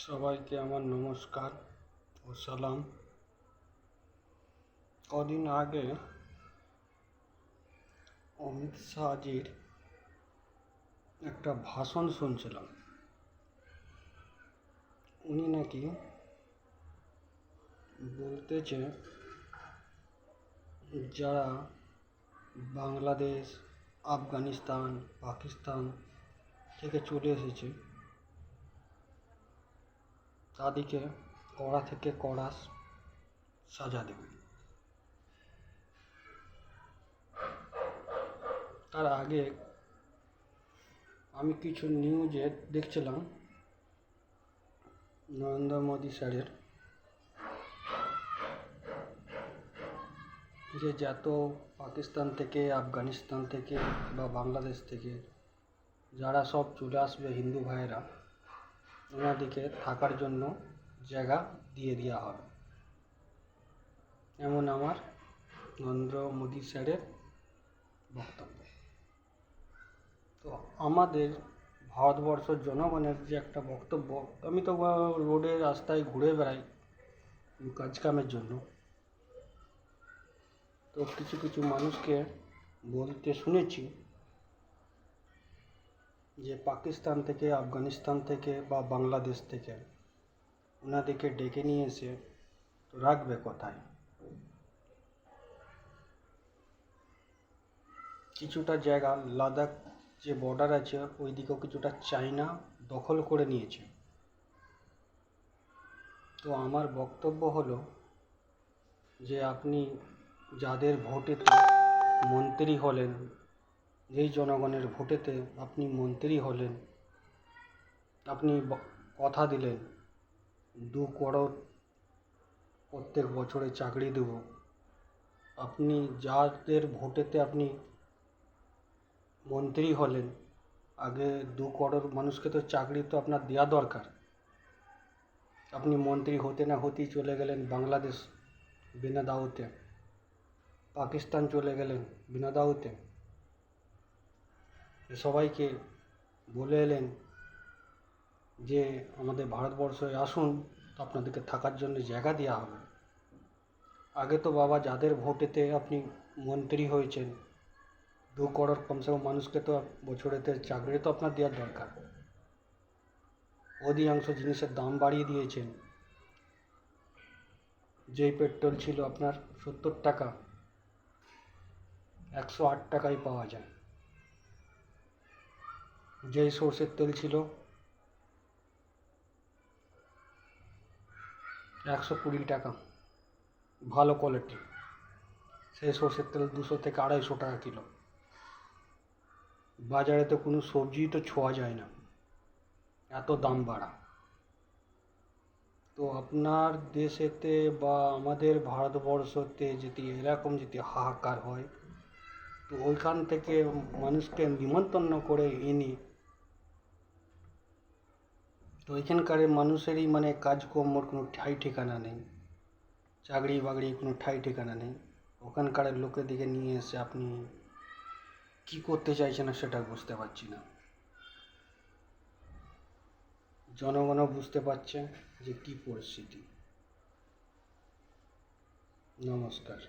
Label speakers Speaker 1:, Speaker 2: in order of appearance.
Speaker 1: সবাইকে আমার নমস্কার ও সালাম। কদিন আগে অমিত শাহজির একটা ভাষণ শুনছিলাম। উনি নাকি বলতেছে যারা বাংলাদেশ, আফগানিস্তান, পাকিস্তান থেকে চলে এসেছে তাদেরকে কড়া থেকে কড়া সাজা দেবে। তার আগে আমি কিছু নিউজে দেখছিলাম নরেন্দ্র মোদী স্যারের যে যত পাকিস্তান থেকে, আফগানিস্তান থেকে বা বাংলাদেশ থেকে যারা সব চলে আসবে হিন্দু ভাইয়েরা, ওনাদেরকে থাকার জন্য জায়গা দিয়ে দেওয়া হবে, এমন আমার নরেন্দ্র মোদী স্যারের বক্তব্য। তো আমাদের ভারতবর্ষের জনগণের যে একটা বক্তব্য, আমি তো রোডে রাস্তায় ঘুরে বেড়াই কাজকামের জন্য, তো কিছু কিছু মানুষকে বলতে শুনেছি যে পাকিস্তান থেকে, আফগানিস্তান থেকে বা বাংলাদেশ থেকে ওনাদেরকে ডেকে নিয়ে এসে রাখবে কোথায়। কিছুটা জায়গা লাদাখ যে বর্ডার আছে ওই দিকেও কিছুটা চায়না দখল করে নিয়েছে। তো আমার বক্তব্য হলো যে আপনি যাদের ভোটেতে মন্ত্রী হলেন, যেই জনগণের ভোটেতে আপনি মন্ত্রী হলেন, আপনি কথা দিলেন 2 করোড় প্রত্যেক বছরে চাকরি দেব, আপনি যাদের ভোটেতে আপনি মন্ত্রী হলেন, আগে 2 করোড় মানুষকে তো চাকরি তো আপনার দেওয়া দরকার। আপনি মন্ত্রী হতে না হতেই চলে গেলেন বাংলাদেশ বিনা দাওয়াতে, পাকিস্তান চলে গেলেন বিনা দাওয়াতে, সবাইকে বলে এলেন যে আমাদের ভারতবর্ষে আসুন, আপনাদেরকে থাকার জন্য জায়গা দেওয়া হবে। আগে তো বাবা যাদের ভোটেতে আপনি মন্ত্রী হয়েছেন 2 করোড় কমসে কম মানুষকে তো বছরেতে চাকরি তো আপনার দেওয়ার দরকার। অধিকাংশ জিনিসের দাম বাড়িয়ে দিয়েছেন। যেই পেট্রোল ছিল আপনার 70 টাকা, 108 টাকায় পাওয়া যায়। যেই সর্ষের তেল ছিল 120 টাকা ভালো কোয়ালিটি, সেই সর্ষের তেল 200 থেকে 250 টাকা কিলো। বাজারে তো কোনো সবজি তো ছোঁয়া যায় না, এত দাম বাড়া। তো আপনার দেশেতে বা আমাদের ভারতবর্ষতে যদি এরকম যদি হাহাকার হয়, তো ওইখান থেকে মানুষকে নিমন্ত্রণ করে এনে, তো ওইখানকার মানুষেরই মানে কাজকর্মর কোনো ঠাঁই ঠিকানা নেই, চাকরি বাকরি কোনো ঠাঁই ঠিকানা নেই। ওখানকার লোকেদিকে নিয়ে এসে আপনি কী করতে চাইছেন না সেটা বুঝতে পারছি না। জনগণও বুঝতে পারছে যে কী পরিস্থিতি। নমস্কার।